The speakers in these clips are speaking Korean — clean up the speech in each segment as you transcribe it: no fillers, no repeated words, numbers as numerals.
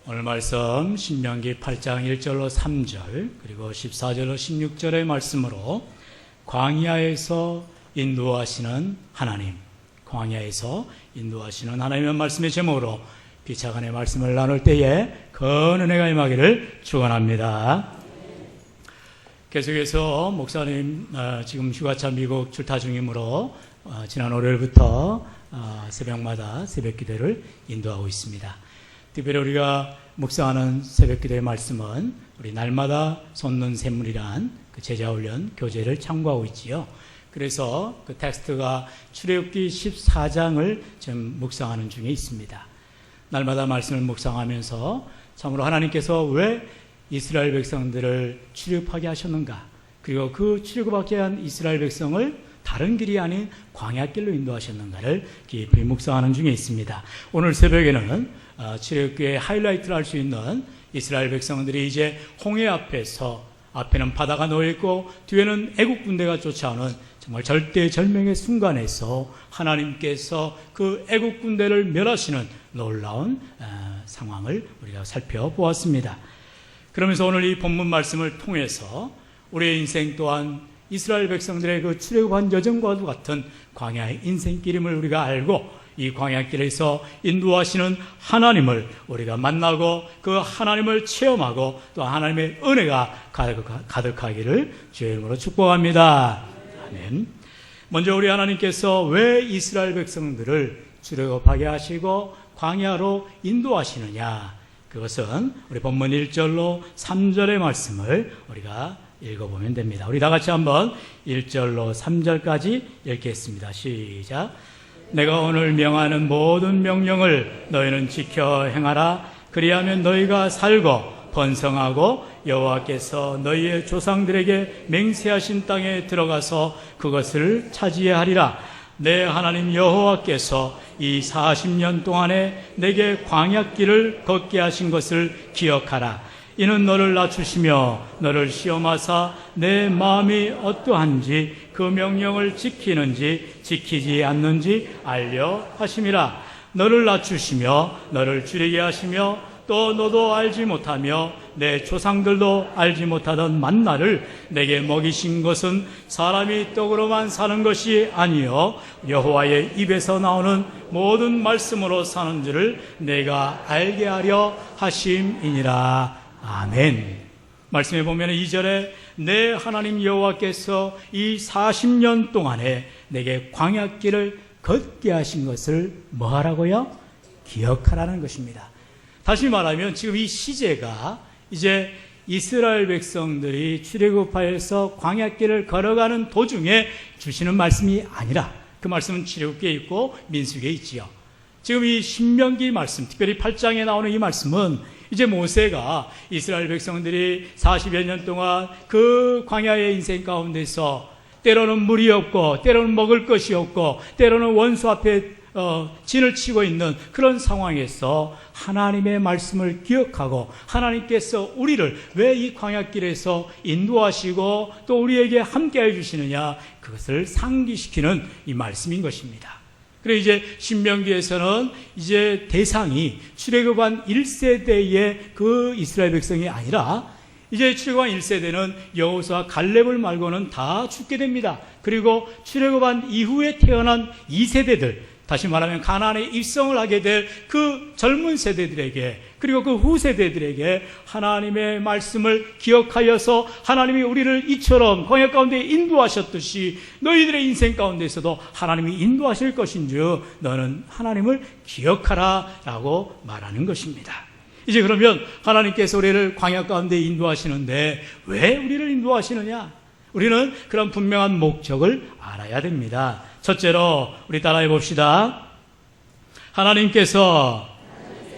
오늘 말씀 신명기 8장 1절로 3절 그리고 14절로 16절의 말씀으로 광야에서 인도하시는 하나님, 광야에서 인도하시는 하나님의 말씀의 제목으로 비차간의 말씀을 나눌 때에 큰 은혜가 임하기를 축원합니다. 계속해서 목사님 지금 휴가차 미국 출타 중이므로 지난 월요일부터 새벽마다 새벽기도를 인도하고 있습니다. 특별히 우리가 묵상하는 새벽기도의 말씀은 우리 날마다 솟는 샘물이란 그 제자훈련 교재를 참고하고 있지요. 그래서 그 텍스트가 출애굽기 14장을 지금 묵상하는 중에 있습니다. 날마다 말씀을 묵상하면서 참으로 하나님께서 왜 이스라엘 백성들을 출애굽하게 하셨는가, 그리고 그 출애굽하게 한 이스라엘 백성을 다른 길이 아닌 광야길로 인도하셨는가를 깊이 묵상하는 중에 있습니다. 오늘 새벽에는 출애굽기의 하이라이트를 할 수 있는 이스라엘 백성들이 이제 홍해 앞에서, 앞에는 바다가 놓여있고 뒤에는 애국 군대가 쫓아오는 정말 절대절명의 순간에서 하나님께서 그 애국 군대를 멸하시는 놀라운 상황을 우리가 살펴보았습니다. 그러면서 오늘 이 본문 말씀을 통해서 우리의 인생 또한 이스라엘 백성들의 그 출애굽한 여정과도 같은 광야의 인생길임을 우리가 알고 이 광야길에서 인도하시는 하나님을 우리가 만나고 그 하나님을 체험하고 또 하나님의 은혜가 가득하기를 주의 이름으로 축복합니다. 아멘. 먼저 우리 하나님께서 왜 이스라엘 백성들을 출애굽하게 하시고 광야로 인도하시느냐, 그것은 우리 본문 1절로 3절의 말씀을 우리가 읽어보면 됩니다. 우리 다 같이 한번 1절로 3절까지 읽겠습니다. 시작. 내가 오늘 명하는 모든 명령을 너희는 지켜 행하라. 그리하면 너희가 살고 번성하고 여호와께서 너희의 조상들에게 맹세하신 땅에 들어가서 그것을 차지하리라. 내 하나님 여호와께서 이 40년 동안에 내게 광야길을 걷게 하신 것을 기억하라. 이는 너를 낮추시며 너를 시험하사 내 마음이 어떠한지 그 명령을 지키는지 지키지 않는지 알려 하심이라. 너를 낮추시며 너를 줄이게 하시며 또 너도 알지 못하며 내 조상들도 알지 못하던 만나를 내게 먹이신 것은 사람이 떡으로만 사는 것이 아니요 여호와의 입에서 나오는 모든 말씀으로 사는 줄을 내가 알게 하려 하심이니라. 아멘. 말씀해 보면 2절에 내 하나님 여호와께서 이 40년 동안에 내게 광야길을 걷게 하신 것을 뭐 하라고요? 기억하라는 것입니다. 다시 말하면 지금 이 시제가 이제 이스라엘 백성들이 출애굽하여서 광야길을 걸어가는 도중에 주시는 말씀이 아니라, 그 말씀은 출애굽기에 있고 민수기에 있지요. 지금 이 신명기 말씀, 특별히 8장에 나오는 이 말씀은 이제 모세가 이스라엘 백성들이 40여 년 동안 그 광야의 인생 가운데서 때로는 물이 없고 때로는 먹을 것이 없고 때로는 원수 앞에 진을 치고 있는 그런 상황에서 하나님의 말씀을 기억하고 하나님께서 우리를 왜 이 광야길에서 인도하시고 또 우리에게 함께해 주시느냐, 그것을 상기시키는 이 말씀인 것입니다. 그리고 이제 신명기에서는 이제 대상이 출애굽한 1세대의 그 이스라엘 백성이 아니라 이제 출애굽한 1세대는 여호수아 갈렙을 말고는 다 죽게 됩니다. 그리고 출애굽한 이후에 태어난 2세대들, 다시 말하면 가나안에 입성을 하게 될 그 젊은 세대들에게, 그리고 그 후세대들에게 하나님의 말씀을 기억하여서 하나님이 우리를 이처럼 광야 가운데 인도하셨듯이 너희들의 인생 가운데서도 하나님이 인도하실 것인즉 너는 하나님을 기억하라 라고 말하는 것입니다. 이제 그러면 하나님께서 우리를 광야 가운데 인도하시는데 왜 우리를 인도하시느냐? 우리는 그런 분명한 목적을 알아야 됩니다. 첫째로 우리 따라해 봅시다. 하나님께서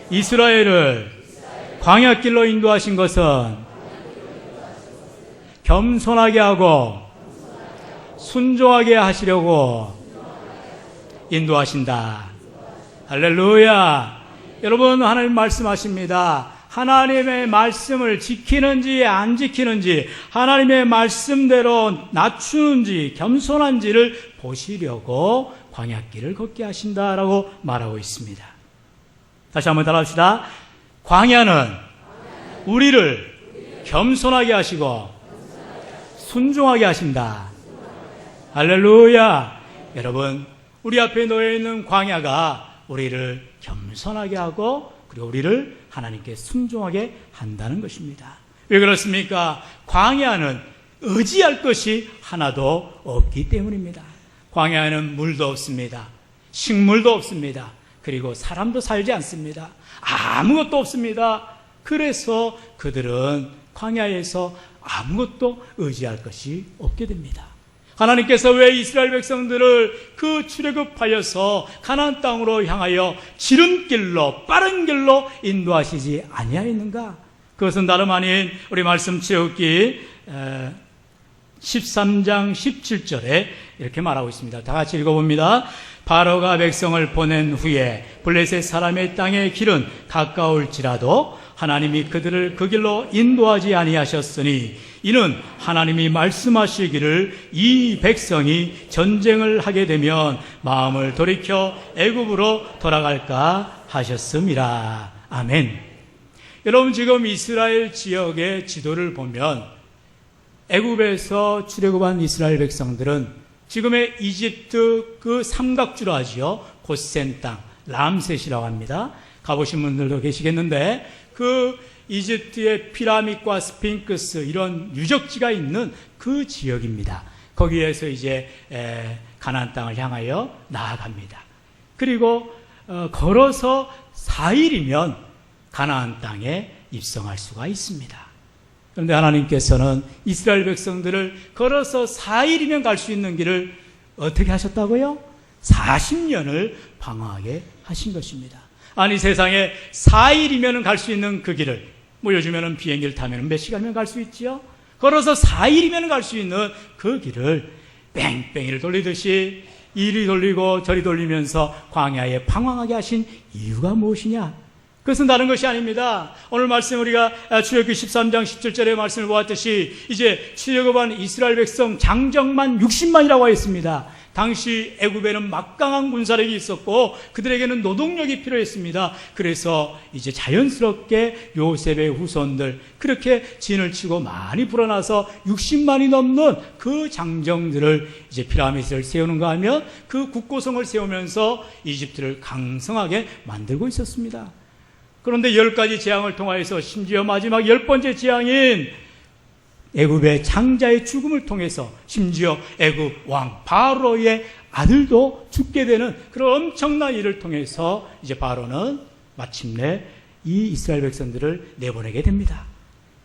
이스라엘을 광야길로 인도하신 것은 겸손하게 하고 순종하게 하시려고 인도하신다. 할렐루야. 여러분, 하나님 말씀하십니다. 하나님의 말씀을 지키는지 안 지키는지, 하나님의 말씀대로 낮추는지 겸손한지를 보시려고 광야길을 걷게 하신다라고 말하고 있습니다. 다시 한번 따라합시다. 광야는 우리를 겸손하게 하시고 순종하게 하신다. 할렐루야. 여러분, 우리 앞에 놓여 있는 광야가 우리를 겸손하게 하고 그리고 우리를 하나님께 순종하게 한다는 것입니다. 왜 그렇습니까? 광야는 의지할 것이 하나도 없기 때문입니다. 광야에는 물도 없습니다. 식물도 없습니다. 그리고 사람도 살지 않습니다. 아무것도 없습니다. 그래서 그들은 광야에서 아무것도 의지할 것이 없게 됩니다. 하나님께서 왜 이스라엘 백성들을 그 출애굽하여서 가나안 땅으로 향하여 지름길로 빠른 길로 인도하시지 아니하였는가? 그것은 다름 아닌 우리 말씀 채우기 13장 17절에 이렇게 말하고 있습니다. 다 같이 읽어봅니다. 바로가 백성을 보낸 후에 블레셋 사람의 땅의 길은 가까울지라도 하나님이 그들을 그 길로 인도하지 아니하셨으니 이는 하나님이 말씀하시기를 이 백성이 전쟁을 하게 되면 마음을 돌이켜 애굽으로 돌아갈까 하셨음이라. 아멘. 여러분, 지금 이스라엘 지역의 지도를 보면 애굽에서 출애굽한 이스라엘 백성들은 지금의 이집트 그 삼각주로 하지요. 고센 땅, 람셋이라고 합니다. 가보신 분들도 계시겠는데 그 이집트의 피라밋과 스핑크스 이런 유적지가 있는 그 지역입니다. 거기에서 이제 가나안 땅을 향하여 나아갑니다. 그리고 걸어서 4일이면 가나안 땅에 입성할 수가 있습니다. 그런데 하나님께서는 이스라엘 백성들을 걸어서 4일이면 갈 수 있는 길을 어떻게 하셨다고요? 40년을 방황하게 하신 것입니다. 아니, 세상에 4일이면 갈 수 있는 그 길을, 뭐 요즘에는 비행기를 타면 몇 시간이면 갈 수 있지요? 걸어서 4일이면 갈 수 있는 그 길을 뺑뺑이를 돌리듯이 이리 돌리고 저리 돌리면서 광야에 방황하게 하신 이유가 무엇이냐? 그것은 다른 것이 아닙니다. 오늘 말씀 우리가 출애굽기 13장 17절의 말씀을 보았듯이 이제 출애굽한 이스라엘 백성 장정만 60만이라고 했습니다. 당시 애굽에는 막강한 군사력이 있었고 그들에게는 노동력이 필요했습니다. 그래서 이제 자연스럽게 요셉의 후손들 그렇게 진을 치고 많이 불어나서 60만이 넘는 그 장정들을 이제 피라미드를 세우는가 하면 그 국고성을 세우면서 이집트를 강성하게 만들고 있었습니다. 그런데 10가지 재앙을 통하여서 심지어 마지막 10번째 재앙인 애굽의 장자의 죽음을 통해서 심지어 애굽 왕 바로의 아들도 죽게 되는 그런 엄청난 일을 통해서 이제 바로는 마침내 이 이스라엘 백성들을 내보내게 됩니다.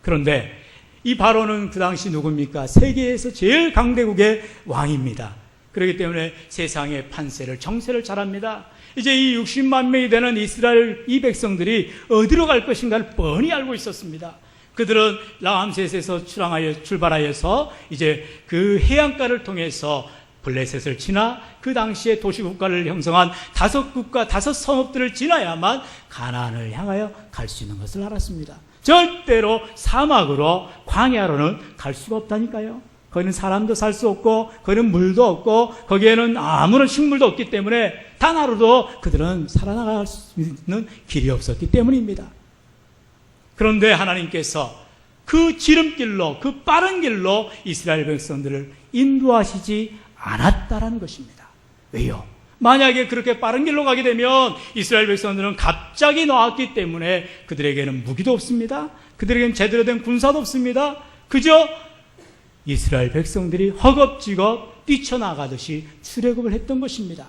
그런데 이 바로는 그 당시 누굽니까? 세계에서 제일 강대국의 왕입니다. 그렇기 때문에 세상의 판세를 정세를 잘합니다. 이제 이 60만 명이 되는 이스라엘 이 백성들이 어디로 갈 것인가를 뻔히 알고 있었습니다. 그들은 람셋에서 출발하여서 이제 그 해안가를 통해서 블레셋을 지나 그 당시에 도시국가를 형성한 5국가 5성읍들을 지나야만 가나안을 향하여 갈 수 있는 것을 알았습니다. 절대로 사막으로 광야로는 갈 수가 없다니까요. 거기는 사람도 살 수 없고 거기는 물도 없고 거기에는 아무런 식물도 없기 때문에 단 하루도 그들은 살아나갈 수 있는 길이 없었기 때문입니다. 그런데 하나님께서 그 지름길로 그 빠른 길로 이스라엘 백성들을 인도하시지 않았다라는 것입니다. 왜요? 만약에 그렇게 빠른 길로 가게 되면 이스라엘 백성들은 갑자기 나왔기 때문에 그들에게는 무기도 없습니다. 그들에게는 제대로 된 군사도 없습니다. 그저 이스라엘 백성들이 허겁지겁 뛰쳐나가듯이 출애굽을 했던 것입니다.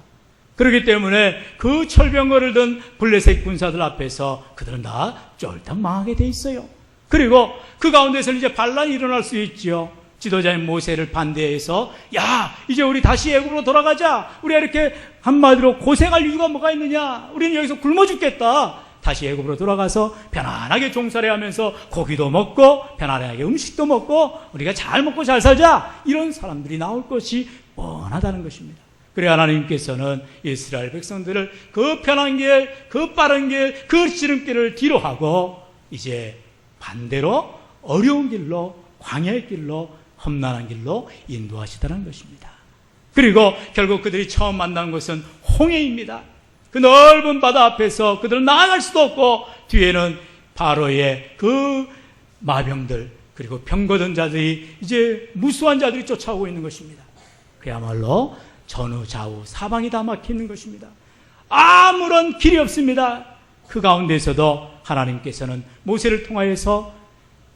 그렇기 때문에 그 철병거를 든 블레셋 군사들 앞에서 그들은 다 쫄딱 망하게 돼 있어요. 그리고 그 가운데서는 이제 반란이 일어날 수 있지요. 지도자인 모세를 반대해서 야, 이제 우리 다시 애굽으로 돌아가자. 우리가 이렇게 한마디로 고생할 이유가 뭐가 있느냐. 우리는 여기서 굶어 죽겠다. 다시 애굽으로 돌아가서 편안하게 종살이 하면서 고기도 먹고 편안하게 음식도 먹고 우리가 잘 먹고 잘 살자. 이런 사람들이 나올 것이 뻔하다는 것입니다. 그래 하나님께서는 이스라엘 백성들을 그 편한 길, 그 빠른 길, 그 지름길을 뒤로 하고 이제 반대로 어려운 길로 광야의 길로 험난한 길로 인도하시다는 것입니다. 그리고 결국 그들이 처음 만난 곳은 홍해입니다. 그 넓은 바다 앞에서 그들은 나아갈 수도 없고 뒤에는 바로의 그 마병들 그리고 병거든 자들이 이제 무수한 자들이 쫓아오고 있는 것입니다. 그야말로 전후 좌우 사방이 다 막히는 것입니다. 아무런 길이 없습니다. 그 가운데서도 하나님께서는 모세를 통하여서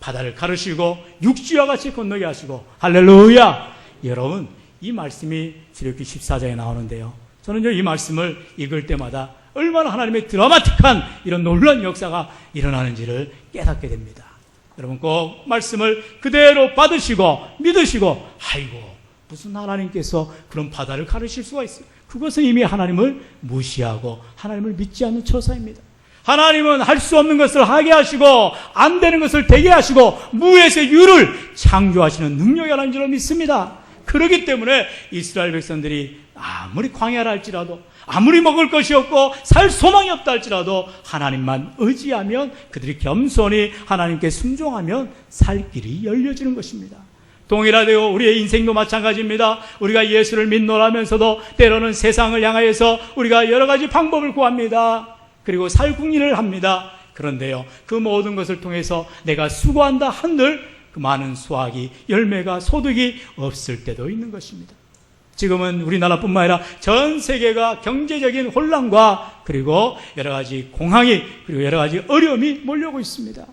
바다를 가르시고 육지와 같이 건너게 하시고 할렐루야! 여러분, 이 말씀이 출애굽기 14장에 나오는데요. 저는요, 이 말씀을 읽을 때마다 얼마나 하나님의 드라마틱한 이런 놀라운 역사가 일어나는지를 깨닫게 됩니다. 여러분 꼭 말씀을 그대로 받으시고 믿으시고 아이고 무슨 하나님께서 그런 바다를 가르칠 수가 있어요. 그것은 이미 하나님을 무시하고 하나님을 믿지 않는 처사입니다. 하나님은 할 수 없는 것을 하게 하시고 안 되는 것을 되게 하시고 무에서 유를 창조하시는 능력이 하나님 줄 믿습니다. 그렇기 때문에 이스라엘 백성들이 아무리 광야라 할지라도 아무리 먹을 것이 없고 살 소망이 없다 할지라도 하나님만 의지하면 그들이 겸손히 하나님께 순종하면 살 길이 열려지는 것입니다. 동일하되고 우리의 인생도 마찬가지입니다. 우리가 예수를 믿노라면서도 때로는 세상을 향하여서 우리가 여러 가지 방법을 구합니다. 그리고 살 궁리를 합니다. 그런데요, 그 모든 것을 통해서 내가 수고한다 한들 그 많은 수확이 열매가 소득이 없을 때도 있는 것입니다. 지금은 우리나라뿐만 아니라 전 세계가 경제적인 혼란과 그리고 여러 가지 공황이 그리고 여러 가지 어려움이 몰려오고 있습니다.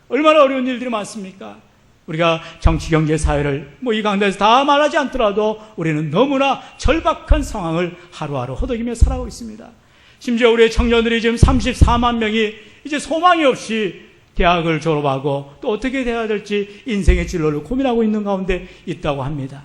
얼마나 어려운 일들이 많습니까? 우리가 정치, 경제, 사회를 이 강단에서 다 말하지 않더라도 우리는 너무나 절박한 상황을 하루하루 허덕이며 살아가고 있습니다. 심지어 우리의 청년들이 지금 34만 명이 이제 소망이 없이 대학을 졸업하고 또 어떻게 돼야 될지 인생의 진로를 고민하고 있는 가운데 있다고 합니다.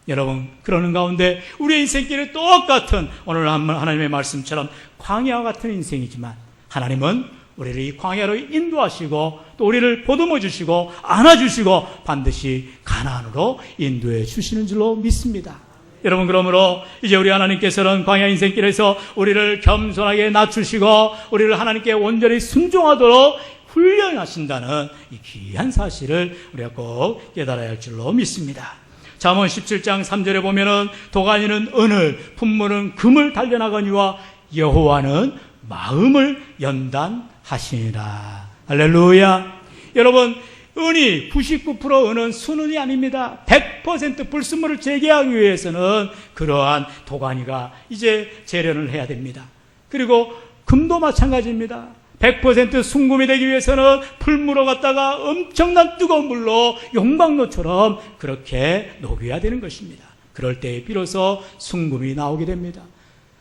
여러분, 그러는 가운데 우리의 인생길이 똑같은 오늘 하나님의 말씀처럼 광야와 같은 인생이지만 하나님은 우리를 이 광야로 인도하시고 또 우리를 보듬어 주시고 안아주시고 반드시 가나안으로 인도해 주시는 줄로 믿습니다. 여러분, 그러므로 이제 우리 하나님께서는 광야 인생길에서 우리를 겸손하게 낮추시고 우리를 하나님께 온전히 순종하도록 훈련하신다는 이 귀한 사실을 우리가 꼭 깨달아야 할 줄로 믿습니다. 잠언 17장 3절에 보면은 도가니는 은을, 품물은 금을 단련하거니와 여호와는 마음을 연단하시니라. 할렐루야. 여러분, 은이 99% 은은 순은이 아닙니다. 100% 불순물을 제거하기 위해서는 그러한 도가니가 이제 재련을 해야 됩니다. 그리고 금도 마찬가지입니다. 100% 순금이 되기 위해서는 풀물어 갖다가 엄청난 뜨거운 물로 용광로처럼 그렇게 녹여야 되는 것입니다. 그럴 때 비로소 순금이 나오게 됩니다.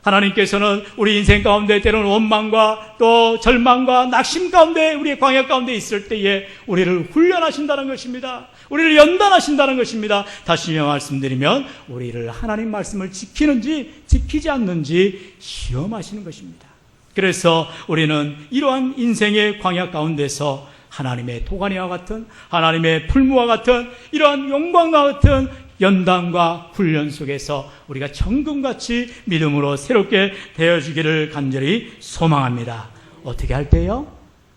하나님께서는 우리 인생 가운데 때로는 원망과 또 절망과 낙심 가운데 우리의 광야 가운데 있을 때에 우리를 훈련하신다는 것입니다. 우리를 연단하신다는 것입니다. 다시 말씀드리면 우리를 하나님 말씀을 지키는지 지키지 않는지 시험하시는 것입니다. 그래서 우리는 이러한 인생의 광야 가운데서 하나님의 도가니와 같은 하나님의 풀무와 같은 이러한 영광과 같은 연단과 훈련 속에서 우리가 정금같이 믿음으로 새롭게 되어지기를 간절히 소망합니다. 어떻게 할 때요?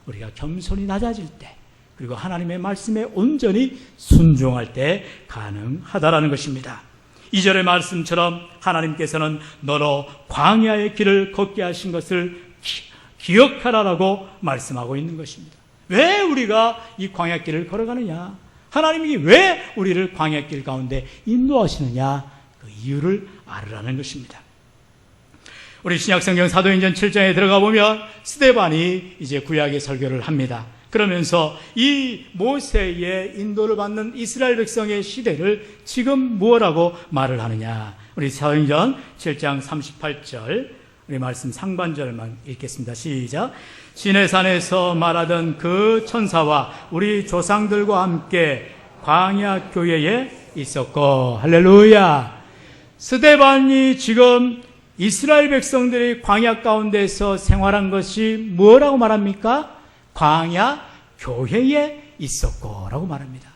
우리가 겸손히 낮아질 때 그리고 하나님의 말씀에 온전히 순종할 때 가능하다라는 것입니다. 2절의 말씀처럼 하나님께서는 너로 광야의 길을 걷게 하신 것을 기억하라라고 말씀하고 있는 것입니다. 왜 우리가 이 광야길을 걸어가느냐? 하나님이 왜 우리를 광야길 가운데 인도하시느냐? 그 이유를 알으라는 것입니다. 우리 신약성경 사도행전 7장에 들어가 보면 스데반이 이제 구약의 설교를 합니다. 그러면서 이 모세의 인도를 받는 이스라엘 백성의 시대를 지금 무엇라고 말을 하느냐? 우리 사도행전 7장 38절 우리 말씀 상반절만 읽겠습니다. 시작. 시내산에서 말하던 그 천사와 우리 조상들과 함께 광야 교회에 있었고. 할렐루야. 스데반이 지금 이스라엘 백성들이 광야 가운데서 생활한 것이 뭐라고 말합니까? 광야 교회에 있었고 라고 말합니다.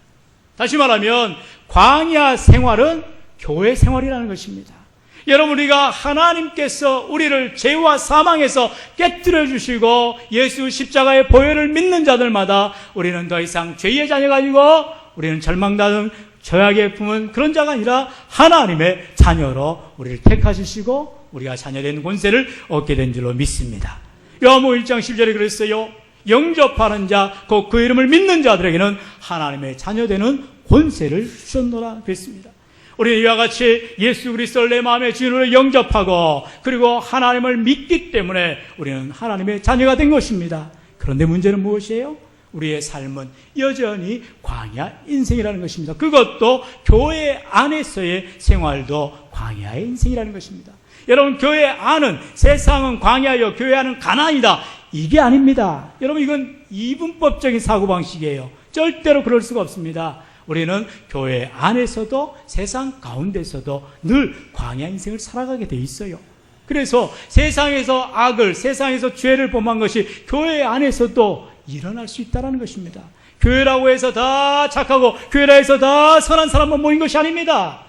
다시 말하면 광야 생활은 교회 생활이라는 것입니다. 여러분, 우리가 하나님께서 우리를 죄와 사망에서 깨뜨려 주시고 예수 십자가의 보혈을 믿는 자들마다 우리는 더 이상 죄의 자녀가 아니고 우리는 절망받은 죄악의 품은 그런 자가 아니라 하나님의 자녀로 우리를 택하시고 우리가 자녀된 권세를 얻게 된 줄로 믿습니다. 요한복음 1장 10절에 그랬어요. 영접하는 자, 곧 그 이름을 믿는 자들에게는 하나님의 자녀되는 권세를 주셨노라 그랬습니다. 우리는 이와 같이 예수 그리스도를 내 마음의 주인으로 영접하고 그리고 하나님을 믿기 때문에 우리는 하나님의 자녀가 된 것입니다. 그런데 문제는 무엇이에요? 우리의 삶은 여전히 광야 인생이라는 것입니다. 그것도 교회 안에서의 생활도 광야의 인생이라는 것입니다. 여러분, 교회 안은 세상은 광야요, 교회 안은 가나안이다. 이게 아닙니다. 여러분, 이건 이분법적인 사고방식이에요. 절대로 그럴 수가 없습니다. 우리는 교회 안에서도 세상 가운데서도 늘 광야 인생을 살아가게 돼 있어요. 그래서 세상에서 악을, 세상에서 죄를 범한 것이 교회 안에서도 일어날 수 있다는 것입니다. 교회라고 해서 다 착하고 교회라 해서 다 선한 사람만 모인 것이 아닙니다.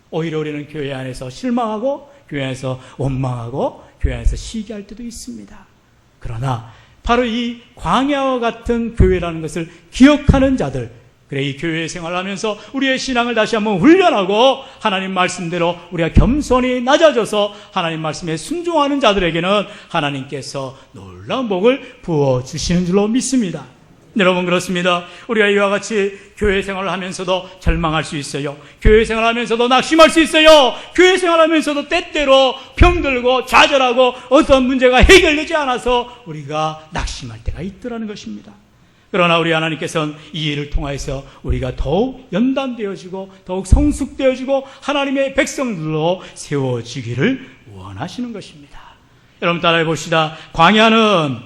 오히려 우리는 교회 안에서 실망하고 교회 안에서 원망하고 교회 안에서 시기할 때도 있습니다. 그러나 바로 이 광야와 같은 교회라는 것을 기억하는 자들, 그래 이 교회 생활하면서 우리의 신앙을 다시 한번 훈련하고 하나님 말씀대로 우리가 겸손히 낮아져서 하나님 말씀에 순종하는 자들에게는 하나님께서 놀라운 복을 부어주시는 줄로 믿습니다. 여러분, 그렇습니다. 우리가 이와 같이 교회 생활을 하면서도 절망할 수 있어요. 교회 생활을 하면서도 낙심할 수 있어요. 교회 생활을 하면서도 때때로 병들고 좌절하고 어떤 문제가 해결되지 않아서 우리가 낙심할 때가 있더라는 것입니다. 그러나 우리 하나님께서는 이 일을 통해서 우리가 더욱 연단되어지고 더욱 성숙되어지고 하나님의 백성들로 세워지기를 원하시는 것입니다. 여러분, 따라해 봅시다. 광야는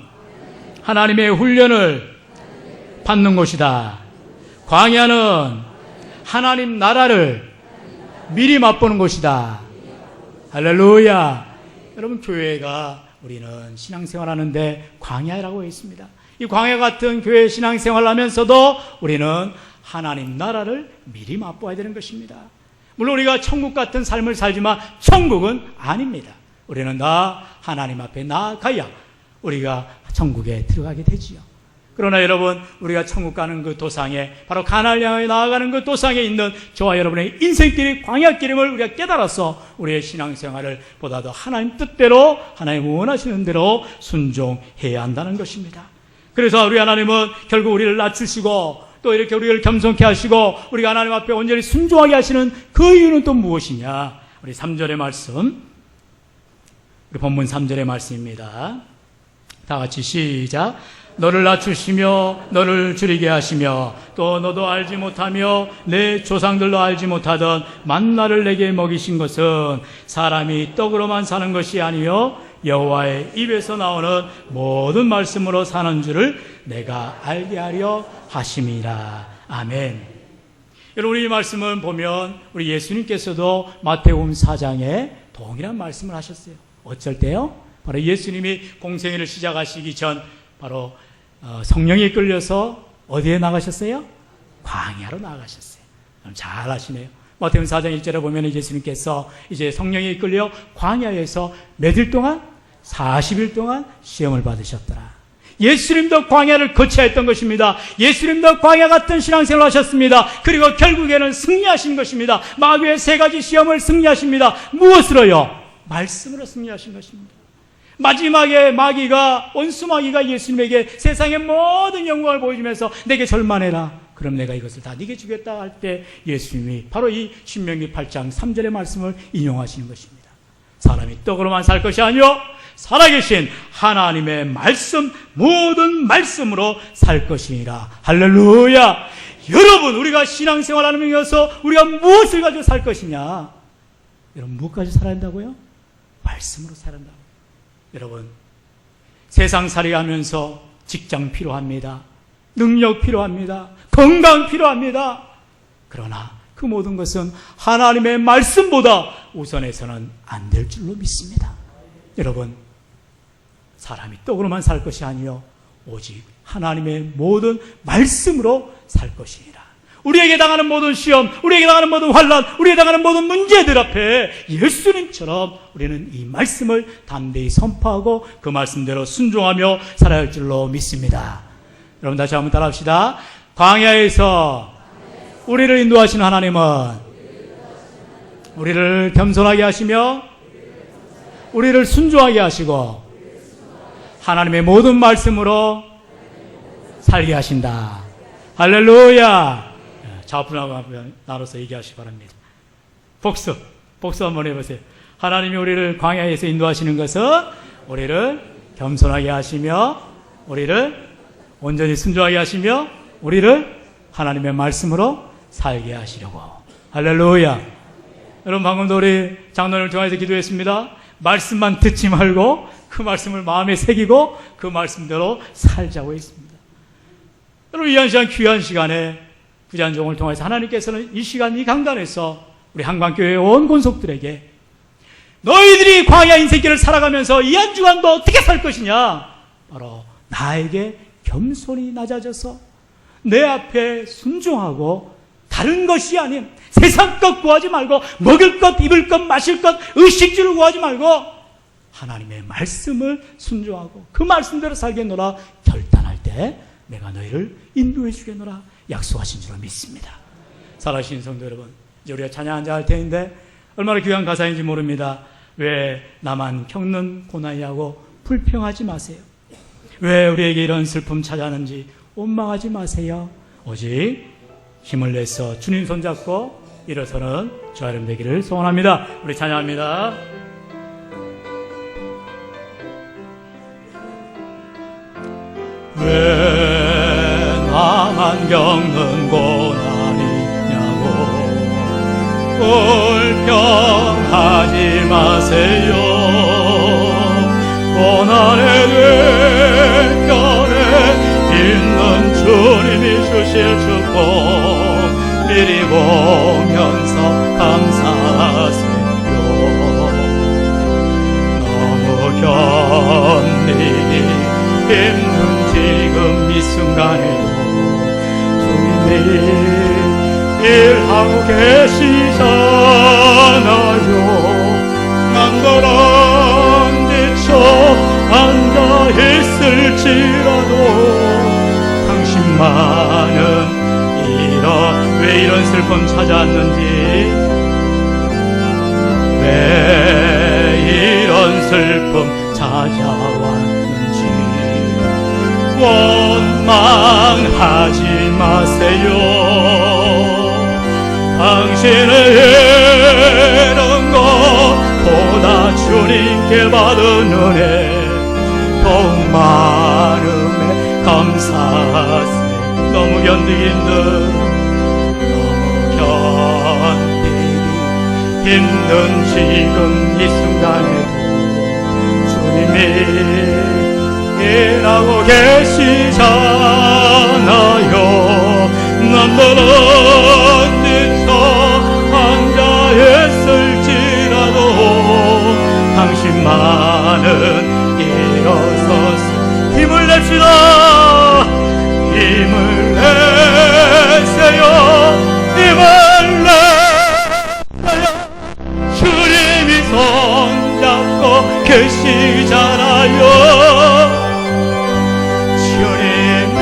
하나님의 훈련을 받는 곳이다. 광야는 하나님 나라를 미리 맛보는 곳이다. 할렐루야. 여러분, 교회가 우리는 신앙생활하는데 광야라고 있습니다. 이 광야 같은 교회 신앙생활을 하면서도 우리는 하나님 나라를 미리 맛보아야 되는 것입니다. 물론 우리가 천국 같은 삶을 살지만 천국은 아닙니다. 우리는 다 하나님 앞에 나아가야 우리가 천국에 들어가게 되지요. 그러나 여러분, 우리가 천국 가는 그 도상에, 바로 가나안을 향해 나아가는 그 도상에 있는 저와 여러분의 인생길이 광야길임을 우리가 깨달아서 우리의 신앙생활을 보다 더 하나님 뜻대로, 하나님 원하시는 대로 순종해야 한다는 것입니다. 그래서 우리 하나님은 결국 우리를 낮추시고 또 이렇게 우리를 겸손케 하시고 우리가 하나님 앞에 온전히 순종하게 하시는 그 이유는 또 무엇이냐? 우리 3절의 말씀, 우리 본문 3절의 말씀입니다. 다 같이 시작. 너를 낮추시며 너를 줄이게 하시며 또 너도 알지 못하며 내 조상들도 알지 못하던 만나를 내게 먹이신 것은 사람이 떡으로만 사는 것이 아니요 여호와의 입에서 나오는 모든 말씀으로 사는 줄을 내가 알게 하려 하심이라. 아멘. 여러분, 이 말씀을 보면 우리 예수님께서도 마태복음 4장에 동일한 말씀을 하셨어요. 어쩔 때요? 바로 예수님이 공생애를 시작하시기 전 바로 성령에 끌려서 어디에 나가셨어요? 광야로 나가셨어요. 잘 아시네요. 마태복음 4장 1절에 보면 예수님께서 이제 성령에 끌려 광야에서 몇 일 동안? 40일 동안 시험을 받으셨더라. 예수님도 광야를 거쳐야 했던 것입니다. 예수님도 광야 같은 신앙생활을 하셨습니다. 그리고 결국에는 승리하신 것입니다. 마귀의 3가지 시험을 승리하십니다. 무엇으로요? 말씀으로 승리하신 것입니다. 마지막에 마귀가, 원수 마귀가 예수님에게 세상의 모든 영광을 보여주면서 내게 절만해라. 그럼 내가 이것을 다 네게 주겠다 할 때 예수님이 바로 이 신명기 8장 3절의 말씀을 인용하시는 것입니다. 사람이 떡으로만 살 것이 아니요 살아계신 하나님의 말씀, 모든 말씀으로 살 것이니라. 할렐루야. 여러분, 우리가 신앙생활하는 면에서 우리가 무엇을 가지고 살 것이냐? 여러분, 무엇까지 살아야 한다고요? 말씀으로 살아야 한다고. 여러분, 세상살이 하면서 직장 필요합니다. 능력 필요합니다. 건강 필요합니다. 그러나 그 모든 것은 하나님의 말씀보다 우선해서는 안 될 줄로 믿습니다. 여러분, 사람이 떡으로만 살 것이 아니요 오직 하나님의 모든 말씀으로 살 것이니라. 우리에게 당하는 모든 시험, 우리에게 당하는 모든 환난, 우리에게 당하는 모든 문제들 앞에 예수님처럼 우리는 이 말씀을 담대히 선포하고 그 말씀대로 순종하며 살아야 할 줄로 믿습니다. 여러분, 다시 한번 따라합시다. 광야에서 우리를 인도하시는 하나님은 우리를 겸손하게 하시며 우리를 순종하게 하시고 하나님의 모든 말씀으로 살게 하신다. 할렐루야. 좌우편하고 나눠서 얘기하시기 바랍니다. 복수 한번 해보세요. 하나님이 우리를 광야에서 인도하시는 것은 우리를 겸손하게 하시며, 우리를 온전히 순종하게 하시며, 우리를 하나님의 말씀으로 살게 하시려고. 할렐루야. 여러분, 방금도 우리 장로님을 통해서 기도했습니다. 말씀만 듣지 말고 그 말씀을 마음에 새기고 그 말씀대로 살자고 했습니다. 여러분, 이 시간, 귀한 시간에 부잔종을 통해서 하나님께서는 이 시간, 이 강단에서 우리 한광교회 온 권속들에게 너희들이 광야 인생길을 살아가면서 이 한 주간도 어떻게 살 것이냐? 바로 나에게 겸손히 낮아져서 내 앞에 순종하고 다른 것이 아닌 세상 것 구하지 말고 먹을 것, 입을 것, 마실 것, 의식주를 구하지 말고 하나님의 말씀을 순종하고 그 말씀대로 살겠노라 결단할 때 내가 너희를 인도해 주겠노라 약속하신 줄로 믿습니다. 살아계신 성도 여러분, 이제 우리가 찬양 한자 할 텐데 얼마나 귀한 가사인지 모릅니다. 왜 나만 겪는 고난이라고 불평하지 마세요. 왜 우리에게 이런 슬픔 찾아왔는지 원망하지 마세요. 오직 힘을 내서 주님 손잡고 일어서는 주 여러분 되기를 소원합니다. 우리 찬양합니다. 왜 나만 겪는 고난이냐고 불평하지 마세요. 고난의 뒤편에 있는 주님이 주실 축복 미리 보면서 감사하세요. 너무 견디기 힘든 지금 이 순간에도 주님이 일하고 계시잖아요. 남들은 지쳐 앉아있을지라도 당신만은 왜 이런 슬픔 찾아왔는지, 왜 이런 슬픔 찾아왔는지 원망하지 마세요. 당신의 이런 것보다 주님께 받은 은혜 더욱 많음에 감사하세요. 너무 견디기 힘든 지금 이 순간에도 주님이 일하고 계시잖아요. 남들은 지쳐 앉아있을지라도 당신만은 일어서서 힘을 냅시다. 힘을 내세요. 힘을 내세요. 주님이 손잡고 계시잖아요. 주님의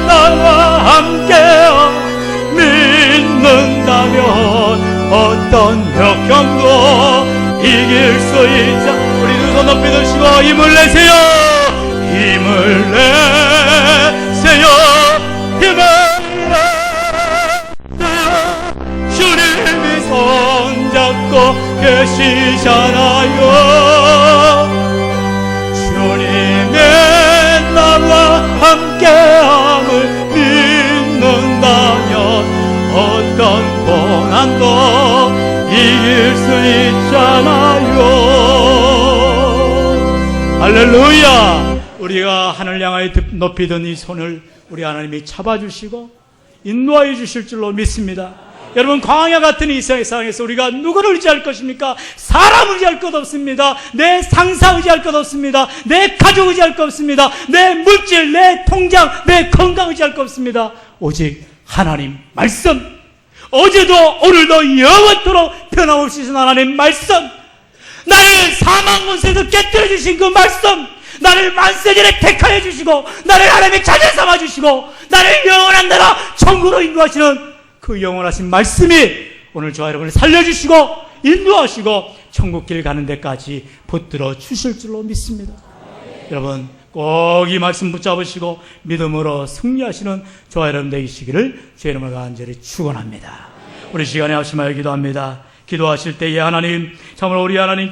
나와 함께여 믿는다면 어떤 역경도 이길 수 있자. 우리 두 손 높이 드시고 힘을 내세요. 힘을 내세요. 힘을 내세요. 주님이 손잡고 계시잖아요. 주님의 나와 함께함을 믿는다면 어떤 고난도 이길 수 있잖아요. 할렐루야. 우리가 하늘 향하여 높이 든 이 손을 우리 하나님이 잡아주시고 인도하여 주실 줄로 믿습니다. 여러분, 광야 같은 이 세상에서 우리가 누구를 의지할 것입니까? 사람을 의지할 것 없습니다. 내 상사 의지할 것 없습니다. 내 가족 의지할 것 없습니다. 내 물질, 내 통장, 내 건강 의지할 것 없습니다. 오직 하나님 말씀, 어제도 오늘도 영원토록 변함없으신 하나님 말씀, 나를 사망 권세에서 깨뜨려 주신 그 말씀, 나를 만세전에 택하여 주시고 나를 하나님의 자녀 삼아 주시고 나를 영원한 나라 천국으로 인도하시는 그 영원하신 말씀이 오늘 저와 여러분을 살려주시고 인도하시고 천국길 가는 데까지 붙들어 주실 줄로 믿습니다. 여러분, 꼭 이 말씀 붙잡으시고 믿음으로 승리하시는 저와 여러분 되시기를 주의 이름으로 간절히 축원합니다. 우리 시간에 합심하여 기도합니다. 기도하실 때에 하나님, 참으로 우리 하나님